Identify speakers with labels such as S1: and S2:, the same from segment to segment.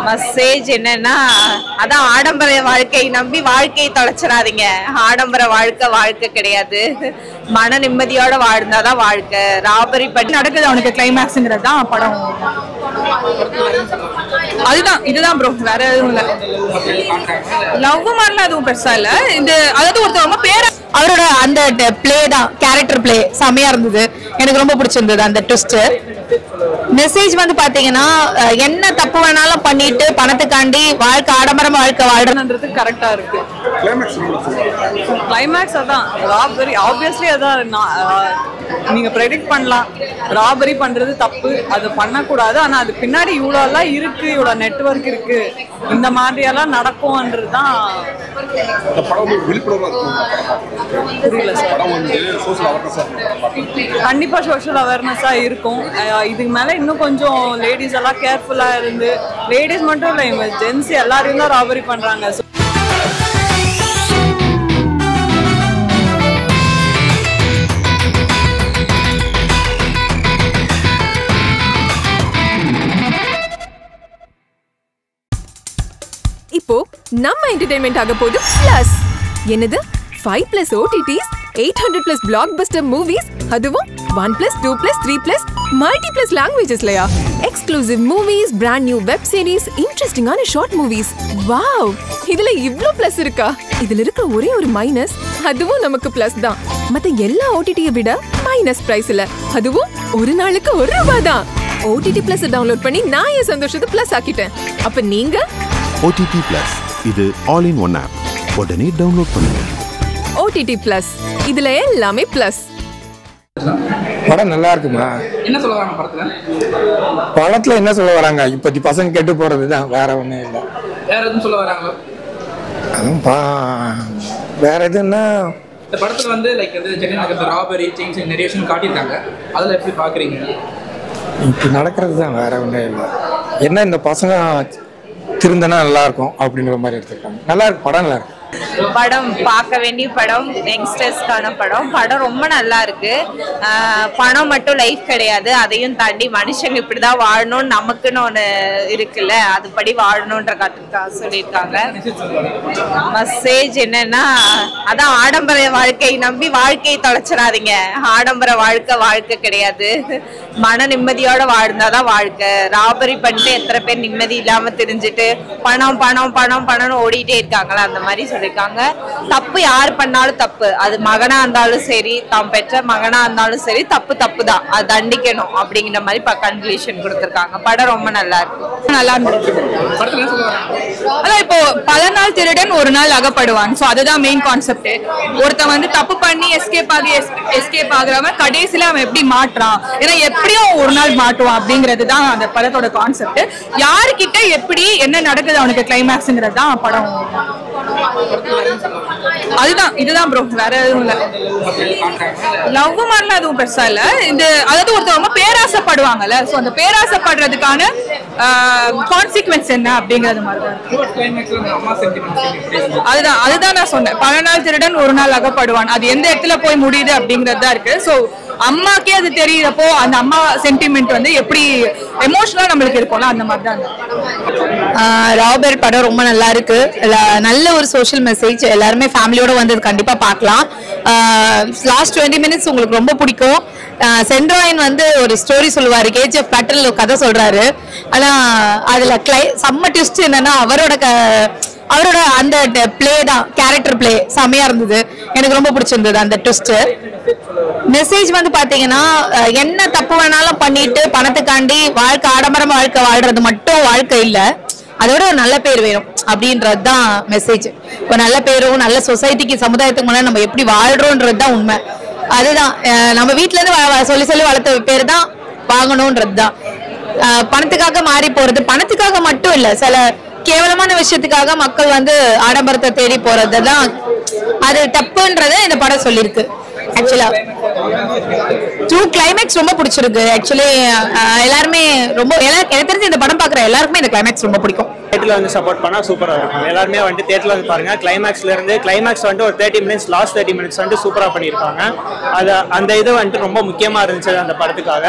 S1: Message என்னன்னா, அதான் ஆடம்பர வாழ்க்கை நம்பி வாழ்க்கையை தொலைச்சிடாதீங்க. ஆடம்பர வாழ்க்கை கிடையாது. மன நிம்மதியோட வாழ்ந்தாதான் வாழ்க்கை. ராபரி பற்றி நடக்குது அவனுக்கு கிளைமேக்ஸ்ங்கிறது தான் படம். அதுதான் இதுதான் ப்ரோ, வேற எதுவும் இல்ல. லவ் மாதிரிலாம் எதுவும் பெருசா இல்ல. இந்த அதாவது ஒருத்தவங்க பேர அவரோட அந்த பிளே தான், கேரக்டர் பிளே செமையா இருந்தது. எனக்கு ரொம்ப பிடிச்சிருந்தது அந்த ட்விஸ்ட். மெசேஜ் வந்து பாத்தீங்கன்னா, என்ன தப்பு வேணாலும் பண்ணிட்டு பணத்துக்காண்டி ஆடம்பரமா வாழ்க்கை வாழ்றது கரெக்டா இருக்கு. கிளைமேக்ஸ் அதான் ராபரி, ஆப்வியஸ்லி அதான். நீங்க ப்ரெடிக்ட் பண்ணலாம், ராபரி பண்றது தப்பு, அது பண்ணக்கூடாது. ஆனா அது பின்னாடி இவ்வளோ எல்லாம் இருக்கு, இவ்வளோ நெட்வொர்க் இருக்கு, இந்த மாதிரி எல்லாம் நடக்கும்ன்றது தான். கண்டிப்பா சோஷியல் அவேர்னஸா இருக்கும். இதுக்கு மேல இன்னும் கொஞ்சம் லேடிஸ் எல்லாம் கேர்ஃபுல்லா இருந்து, லேடிஸ் மட்டும் இல்ல, இவங்க ஜென்ஸ் எல்லாரையும் தான் ராபரி பண்றாங்க.
S2: இப்போ நம்ம என்டர்டெயின்மெண்ட் ஆக போகுது பிளஸ். என்னது 5+ OTTs, 800+ பிளாக்பஸ்டர் மூவிஸ், அதுவும் 1+, 2+, 3+ மல்டிப்ளஸ் லாங்குவேஜஸ்லயா? Exclusive movies, brand new web series, இன்ட்ரெஸ்டிங்கான ஷார்ட் மூவிஸ். வாவ், இதுல இவ்ளோ பிளஸ் இருக்கா? இதுல இருக்க ஒரே ஒரு மைனஸ், அதுவும் நமக்கு பிளஸ் தான். மத்த எல்லா OTT-ய விட மைனஸ் பிரைஸ்ல, அதுவும் ஒரு நாளுக்கு ₹1 தான். OTT Plus டவுன்லோட் பண்ணி நான் என் சந்தோஷத்தை பிளஸ் ஆக்கிட்டேன். அப்ப நீங்க
S3: OTT Plus, இது ஆல் இன் ஒன் ஆப். உடனே டவுன்லோட் பண்ணுங்க.
S2: OTT Plus, இதுல எல்லாமே பிளஸ்.
S4: படம் நல்லா இருக்குமா?
S5: என்ன சொல்ல வராங்க படத்துல?
S4: படத்துல என்ன சொல்ல வராங்க? இப்பத்தி பசங்க கெட்டு போறதுதான், வேற ஒண்ணும் இல்லை.
S5: வேற எதுவும் சொல்ல வராங்களோ?
S4: அதுவும் வேற எதுன்னா,
S5: இந்த படத்துல வந்து லைக் வந்து சென்னை நகரத்துல ராபரி சேஞ்ச் நிறைய விஷயம் காட்டியிருக்காங்க. அதில் எப்படி பாக்குறீங்க?
S4: இப்ப நடக்கிறது தான், வேற ஒன்றும் இல்லை. என்ன இந்த பசங்க திருந்தனா நல்லா இருக்கும் அப்படின்ற மாதிரி எடுத்துருக்காங்க. நல்லா இருக்கு, படம் நல்லா இருக்கு.
S1: படம் பார்க்க வேண்டிய படம், யங்ஸ்டர்ஸ்க்கான படம். படம் ரொம்ப நல்லா இருக்கு. பணம் மட்டும் லைஃப் கிடையாது, அதையும் தாண்டி மனுஷங்க இப்படிதான் வாழணும்னு நமக்குன்னு ஒன்று இருக்குல்ல, அதுபடி வாழணுன்ற சொல்லியிருக்காங்க. மெசேஜ் என்னன்னா, அதான் ஆடம்பர வாழ்க்கை நம்பி வாழ்க்கையை தொலைச்சிடாதீங்க. ஆடம்பர வாழ்க்கை கிடையாது. மன நிம்மதியோட வாழ்ந்தாதான் வாழ்க்கை. ராபரி பண்ணிட்டு எத்தனை பேர் நிம்மதி இல்லாம தெரிஞ்சுட்டு பணம் பணம் பணம் பணம்னு ஓடிட்டே இருக்காங்களா, அந்த மாதிரி சொல்லியிருக்காங்க. தப்பு யார் பண்ணாலும் தப்பு, அது மகனா இருந்தாலும் சரி, தாம் பெற்ற மகனா இருந்தாலும் சரி, தப்பு தான், அது தண்டிக்கணும் அப்படிங்கிற மாதிரி கன்க்ளூஷன் கொடுத்திருக்காங்க. படம் ரொம்ப நல்லா இருக்கு. நல்லா இருந்துச்சு. அதான் இப்போ பல நாள் திருடன் ஒரு நாள் அகப்படுவான். ஸோ அதுதான் மெயின் கான்செப்ட். ஒருத்தன் வந்து தப்பு பண்ணி எஸ்கேப் ஆகுறவன் கடைசியில அவன் எப்படி மாட்டுறான், ஏன்னா எப்படியும் ஒரு நாள் மாட்டுவான் அப்படிங்கிறது தான் அந்த படத்தோட கான்செப்ட். யாருக்கிட்ட எப்படி என்ன நடக்குது அவனுக்கு கிளைமேக்ஸ்ங்கிறது தான் படம். அதுதான் இதுதான் ப்ரோ, வேற எதுவும் இல்ல. லவ் மாதிரிலாம் எதுவும் பெருசா இல்ல. இந்த அதாவது ஒருத்தவங்க பேராசைப்படுவாங்கல்ல, சோ அந்த பேராசைப்படுறதுக்கான கான்சிக்வன்ஸ் என்ன அப்படிங்கிறது மாதிரி தான். அதுதான் நான் சொன்னேன். பல நாள் திருடன் ஒரு நாள் அகப்படுவான். அது எந்த இடத்துல போய் முடியுது அப்படிங்கிறது தான் இருக்கு. சோ அம்மாக்கே அது தெரியுறப்போ அந்த அம்மா சென்டிமெண்ட் வந்து எப்படி எமோஷனலா நம்மளுக்கு இருக்கும்ல, அந்த மாதிரி தான். ராபர்ட் படம் ரொம்ப நல்லா இருக்கு. நல்ல ஒரு சோஷியல் மெசேஜ். எல்லாருமே ஃபேமிலியோட வந்து கண்டிப்பா பார்க்கலாம். லாஸ்ட் 20 minutes உங்களுக்கு ரொம்ப பிடிக்கும். சென்ட்ராயின் வந்து ஒரு ஸ்டோரி சொல்லுவாரு, KGF பேட்டர்ன்ல ஒரு கதை சொல்றாரு. ஆனா அதுல செம்ம ட்விஸ்ட் என்னன்னா, அவரோட அந்த பிளே தான், கேரக்டர் பிளே செமையா இருந்தது. எனக்கு ரொம்ப பிடிச்சிருந்தது அந்த ட்விஸ்ட். மெசேஜ் வந்து பாத்தீங்கன்னா, என்ன தப்பு வேணாலும் பண்ணிட்டு பணத்துக்காண்டி ஆடம்பரமா வாழ்க்கை வாழ்றது மட்டும் வாழ்க்கை இல்ல, அதோட ஒரு நல்ல பேர் வேணும் அப்படின்றது தான் மெசேஜ். ஒரு நல்ல பேரும் நல்ல சொசைட்டிக்கு சமுதாயத்துக்கு முன்னாடி நம்ம எப்படி வாழ்றோன்றது தான் உண்மை. அதுதான் நம்ம வீட்டுல இருந்து சொல்லி வளர்த்த பேர் தான் வாங்கணும்ன்றது தான். பணத்துக்காக மாறி போறது, பணத்துக்காக மட்டும் இல்ல, சில கேவலமான விஷயத்துக்காக மக்கள் வந்து ஆடம்பரத்தை தேடி போறது தான் அது தப்புன்றத இந்த படம் சொல்லியிருக்கு. ஆக்சுவலா 2 கிளைமேக்ஸ் ரொம்ப பிடிச்சிருக்கு. ஆக்சுவலி எல்லாருமே ரொம்ப எனக்கு தெரிஞ்சு இந்த படம் பார்க்குற எல்லாருக்குமே இந்த கிளைமேக்ஸ் ரொம்ப பிடிக்கும்.
S6: தேட்டரில் வந்து சப்போர்ட் பண்ணால் சூப்பராக இருக்கும். எல்லாருமே வந்துட்டு தேட்டரில் வந்து பாருங்கள். கிளைமேக்ஸ் வந்துட்டு ஒரு 30 minutes லாஸ்ட் 30 minutes வந்துட்டு சூப்பராக பண்ணியிருக்காங்க. அந்த இது வந்துட்டு ரொம்ப முக்கியமாக இருந்துச்சு அந்த படத்துக்காக.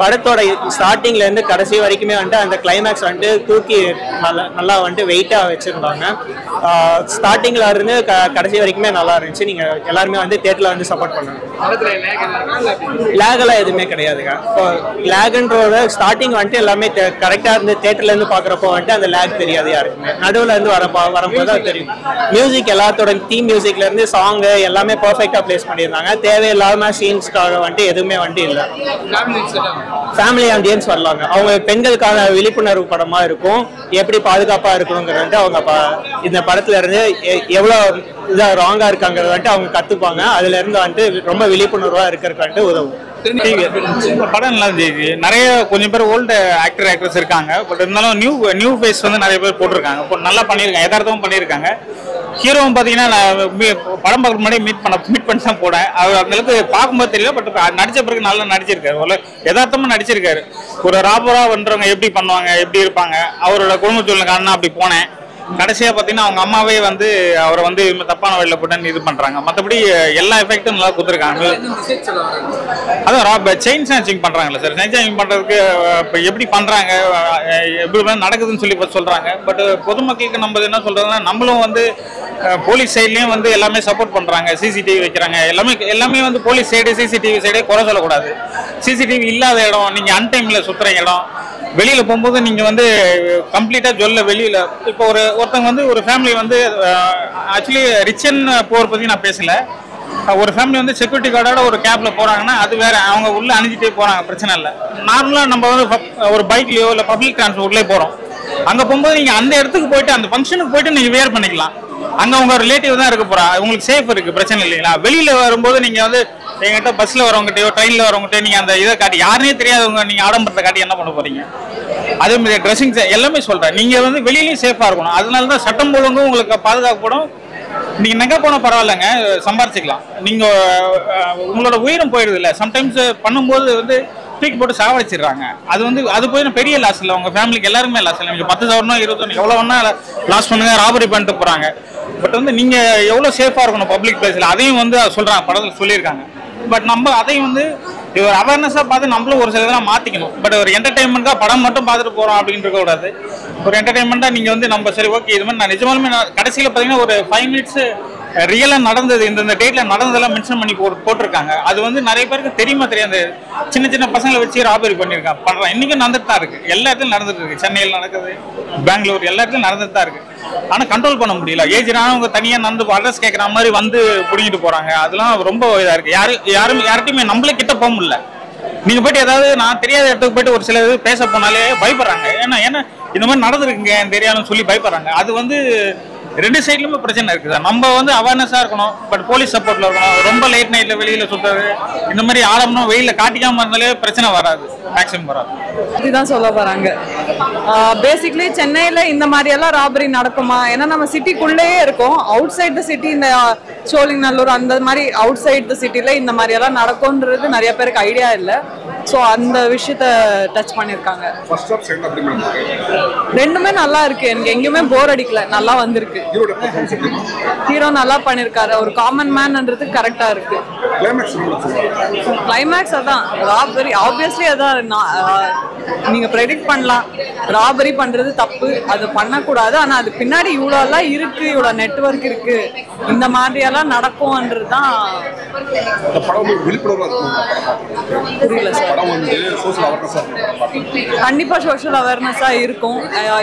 S6: படத்தோட ஸ்டார்டிங்லேருந்து கடைசி வரைக்குமே வந்துட்டு அந்த கிளைமேக்ஸ் வந்துட்டு தூக்கி நல்லா வந்துட்டு வெயிட்டாக வச்சுருந்தாங்க. ஸ்டார்டிங்கில் இருந்து கடைசி வரைக்குமே நல்லா இருந்துச்சு. நீங்கள் எல்லாருமே வந்து தேட்டரில் வந்து சப்போர்ட் பண்ணுங்க. லேகெல்லாம் எதுவுமே கிடையாதுங்க. இப்போ லேகுன்றத ஸ்டார்டிங் வந்துட்டு எல்லாமே கரெக்டாக இருந்து தேட்டர்லேருந்து பார்க்குறப்போ வந்துட்டு அந்த லேக் தெரியாது யாருக்குமே. நடுவில் இருந்து வரும்போது தான் தெரியும். மியூசிக் எல்லாத்தோட தீம் மியூசிக்லேருந்து சாங்கு எல்லாமே பர்ஃபெக்டாக பிளேஸ் பண்ணியிருந்தாங்க. தேவையில்லாமல் சீன்ஸ்க்காக வந்துட்டு எதுவுமே வந்துட்டு இல்லை. ஃபேமிலி ஆடியன்ஸ் வரலாங்க. அவங்க பெண்களுக்கான விழிப்புணர்வு படமாக இருக்கும். எப்படி பாதுகாப்பாக இருக்கணுங்கிறது அவங்க இந்த படத்துல இருந்து எவ்வளோ இதாக ராங்காக இருக்காங்கிறத வந்துட்டு அவங்க கற்றுப்பாங்க. அதுலேருந்து வந்துட்டு ரொம்ப விழிப்புணர்வாக இருக்கிறதுக்கு வந்துட்டு உதவும்.
S7: படம் நல்லா இருந்துச்சு. நிறைய கொஞ்சம் பேர் ஓல்டு ஆக்டர்ஸ் இருக்காங்க. பட் இருந்தாலும் நியூ ஃபேஸ் வந்து நிறைய பேர் போட்டிருக்காங்க. இப்போ நல்லா பண்ணியிருக்காங்க, யதார்த்தமும் பண்ணியிருக்காங்க. ஹீரோவும் பார்த்தீங்கன்னா நான் படம் பார்க்க முன்னாடி மீட் பண்ணி தான் போனேன். அவர் அந்த அளவுக்கு பார்க்கும்போது தெரியல. பட் நடிச்ச பிறகு நல்லா நடிச்சிருக்காரு. யதார்த்தமாக நடிச்சிருக்காரு. ஒரு ராபரா பண்றவங்க எப்படி பண்ணுவாங்க, எப்படி இருப்பாங்க, அவரோட குடும்ப சூழ்நிலை காரணம் அப்படி போனேன். கடைசியாக பார்த்தீங்கன்னா அவங்க அம்மாவே வந்து அவரை வந்து தப்பான வழியில் போட்டு இது பண்ணுறாங்க. மற்றபடி எல்லா எஃபெக்டும் நல்லா கொடுத்துருக்காங்க. அதான் செயின் ஸ்நாச்சிங் பண்ணுறாங்கல்ல சார். செயின் ஸ்நாச்சிங் பண்ணுறதுக்கு இப்போ எப்படி பண்ணுறாங்க, எப்படி நடக்குதுன்னு சொல்லி சொல்கிறாங்க. பட் பொதுமக்களுக்கு நம்ம என்ன சொல்கிறதுனா, நம்மளும் வந்து போலீஸ் சைட்லேயும் வந்து எல்லாமே சப்போர்ட் பண்ணுறாங்க. சிசிடிவி வைக்கிறாங்க. எல்லாமே வந்து போலீஸ் சைடு சிசிடிவி சைடே குறை சொல்லக்கூடாது. சிசிடிவி இல்லாத இடம், நீங்கள் அன்டைமில் சுற்றுற இடம், வெளியில் போகும்போது நீங்கள் வந்து கம்ப்ளீட்டாக சொல்ல வெளியில் இப்போ ஒருத்தவங்க வந்து ஒரு ஃபேமிலி வந்து ஆக்சுவலி ரிச் அண்ட் புவர் பற்றி நான் பேசலை. ஒரு ஃபேமிலி வந்து செக்யூரிட்டி கார்டோட ஒரு கேப்பில் போகிறாங்கன்னா அது வேறு. அவங்க உள்ளே அணிஞ்சிட்டே போகிறாங்க, பிரச்சனை இல்லை. நார்மலாக நம்ம வந்து ஒரு பைக்லையோ இல்லை பப்ளிக் டிரான்ஸ்போர்ட்லேயே போகிறோம். அங்கே போகும்போது நீங்கள் அந்த இடத்துக்கு போயிட்டு அந்த ஃபங்க்ஷனுக்கு போயிட்டு நீங்கள் வேர் பண்ணிக்கலாம். அங்கே உங்கள் ரிலேட்டிவ் தான் இருக்க போகிறா, உங்களுக்கு சேஃப் இருக்குது, பிரச்சனை இல்லைங்களா. வெளியில் வரும்போது நீங்கள் வந்து எங்கிட்ட பஸ்ஸில் வரவங்ககிட்டயோ ட்ரெயினில் வரவங்ககிட்ட நீங்கள் அந்த இதை காட்டி யாருனே தெரியாதவங்க நீங்கள் ஆடம்பரத்தை காட்டி என்ன பண்ண போகிறீங்க. அதே மாதிரி ட்ரெஸ்ஸிங் எல்லாமே சொல்கிறேன். நீங்கள் வந்து வெளியிலையும் சேஃபாக இருக்கணும். அதனால தான் சட்டம் ஒழுங்கும் உங்களுக்கு பாதுகாக்கப்படும். நீங்கள் நகை போனால் பரவாயில்லைங்க, சம்பாரிச்சிக்கலாம். நீங்கள் உங்களோட உயிரும் போயிடுது இல்லை. சம்டைம்ஸ் பண்ணும்போது வந்து தூக்கி போட்டு சாவடிச்சிடுறாங்க. அது வந்து அது போய் பெரிய லாஸ் இல்லை. உங்கள் ஃபேமிலிக்கு எல்லாருமே லாஸ் இல்லை. நீங்கள் 10,000 20,000 எவ்வளோ வேணா லாஸ் பண்ணுங்க, ராபரி பண்ணிட்டு போகிறாங்க. பட் வந்து நீங்கள் எவ்வளோ சேஃபாக இருக்கணும் பப்ளிக் பிளேஸில், அதையும் வந்து சொல்கிறாங்க, படத்தில் சொல்லியிருக்காங்க. பட் நம்ம அதையும் வந்து ஒரு அவேர்னஸாக பார்த்து நம்மளும் ஒரு சில இதெல்லாம் மாற்றிக்கணும். பட் ஒரு என்டர்டைன்மெண்ட்டாக படம் மட்டும் பார்த்துட்டு போகிறோம் அப்படின்னு இருக்கக்கூடாது. ஒரு என்டர்டைன்மெண்ட்டாக நீங்கள் வந்து நம்ம சரி ஓகே இது மாதிரி நான் நிஜமாலுமே கடைசியில் பார்த்தீங்கன்னா ஒரு 5 minutes ரியலாக நடந்தது, இந்த டேட்டில் நடந்ததெல்லாம் மென்ஷன் பண்ணி போட்டிருக்காங்க. அது வந்து நிறைய பேருக்கு தெரியுமா தெரியாது. சின்ன சின்ன பசங்களை வச்சு ராபரி பண்ணுறான். இன்றைக்கும் நடந்துட்டு தான் இருக்குது. எல்லா இடத்துலையும் நடந்துட்டு இருக்கு. சென்னையில் நடக்குது, பெங்களூர், எல்லா இடத்துலையும் நடந்துட்டு தான் இருக்குது. ஆனால் கண்ட்ரோல் பண்ண முடியல. ஏஜ்னானவங்க தனியாக நடந்து அட்ரஸ் கேட்குற மாதிரி வந்து பிடிங்கிட்டு போகிறாங்க. அதெல்லாம் ரொம்ப இதாக இருக்குது. யார்கிட்டையுமே நம்மளே கிட்ட போக முடியல. நீங்கள் போய்ட்டு ஏதாவது நான் தெரியாத இடத்துக்கு போய்ட்டு ஒரு சில இது பேச போனாலே பயப்படுறாங்க. ஏன்னா இந்த மாதிரி நடந்துருக்குங்க தெரியாதுன்னு சொல்லி பயப்படுறாங்க. அது வந்து 2 சைட்லுமே பிரச்சனை இருக்குது. நம்ம வந்து அவேர்னஸாக இருக்கணும். பட் போலீஸ் சப்போர்ட்டில் இருக்கணும். ரொம்ப லேட் நைட்டில் வெளியில் சுற்றுறது இந்த மாதிரி ஆடம்னா வெயிலில் காட்டிக்காமல் இருந்தாலே பிரச்சனை வராது, மேக்ஸிமம் வராது.
S8: இதுதான் சொல்ல வராங்க. பேசிக்லி சென்னையில் இந்த மாதிரியெல்லாம் ராபரி நடக்குமா? ஏன்னா நம்ம சிட்டிக்குள்ளேயே இருக்கோம். அவுட் சைட் த சிட்டி, இந்த சோழிங்கநல்லூர் அந்த மாதிரி அவுட் சைட் த சிட்டியில் இந்த மாதிரியெல்லாம் நடக்கும்ன்றது நிறைய பேருக்கு ஐடியா இல்லை. ஸோ அந்த விஷயத்த டச் பண்ணியிருக்காங்க. ரெண்டுமே நல்லா இருக்கு. எனக்கு எங்கேயுமே போர் அடிக்கல, நல்லா வந்திருக்கு. ஹீரோ நல்லா பண்ணிருக்காரு. ஒரு காமன் மேன்ன்றது கரெக்டா இருக்கு. கிளைமேக்ஸ் அதான் ராபரி. ஆப்வியஸ்லி அதான் நீங்க ப்ரெடிக்ட் பண்ணலாம். ராபரி பண்றது தப்பு, அது பண்ணக்கூடாது. ஆனா அது பின்னாடி இவ்வளோ எல்லாம் இருக்கு, இவ்வளோ நெட்வொர்க் இருக்கு, இந்த மாதிரி எல்லாம் நடக்கும்ன்றதுதான். புரியல சார். கண்டிப்பா சோஷியல் அவேர்னஸா இருக்கும்.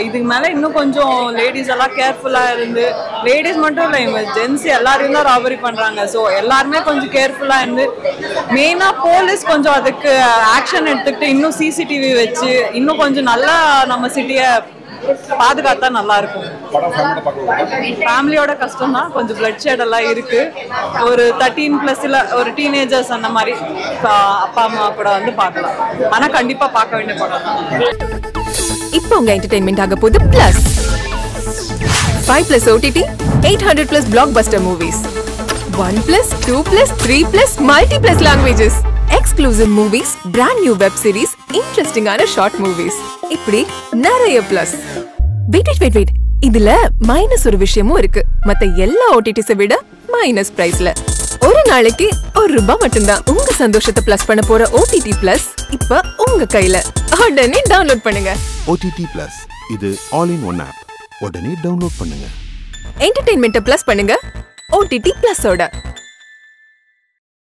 S8: இதுக்கு மேல இன்னும் கொஞ்சம் லேடிஸ் எல்லாம் கேர்ஃபுல்லா இருந்து, லேடிஸ் மட்டும் இல்லை, இவங்க ஜென்ஸ் எல்லாரையும் தான் ராபரி பண்றாங்க. ஸோ எல்லாருமே கொஞ்சம் கேர்ஃபுல்லா இருந்து, மெயினா போலீஸ் கொஞ்சம் அதுக்கு ஆக்ஷன் எடுத்துக்கிட்டு இன்னும் சிசிடிவி வச்சு இன்னும் கொஞ்சம் நல்லா நம்ம சிட்டியை பாதுகாத்தா நல்லா இருக்கும். ஃபேமிலியோட கஷ்டம் தான். கொஞ்சம் பிளட் ஷேட் எல்லாம் இருக்கு. ஒரு 13+ ஒரு டீனேஜர்ஸ் அந்த மாதிரி அப்பா அம்மா கூட வந்து பார்க்கலாம். ஆனா கண்டிப்பா பார்க்க வேண்டிய படம் தான்.
S2: இப்போ உங்க என்டர்டெயின்மெண்ட் ஆக போகுது plus 5+ OTT 800+ blockbuster movies 1+2+3+ multi+ languages. Exclusive movies, brand new web series, interesting short movies. இப்படி நிறைய plus. Wait. இதுல மைனஸ் ஒரு விஷயமும் இருக்கு. மத்த எல்லா OTTs விட மைனஸ் பிரைஸ்ல. ஒரு நாளைக்கு ₹1 மட்டும்தான். உங்க சந்தோஷத்தை பிளஸ் பண்ண போற OTT Plus இப்ப உங்க கையில. உடனே டவுன்லோட் பண்ணுங்க.
S3: OTT Plus இது ஆல் இன் ஒன் ஆப். உடனே டவுன்லோட் பண்ணுங்க.
S2: என்டர்டெயின்மெண்ட்டை பிளஸ் பண்ணுங்க OTT Plus ஓட.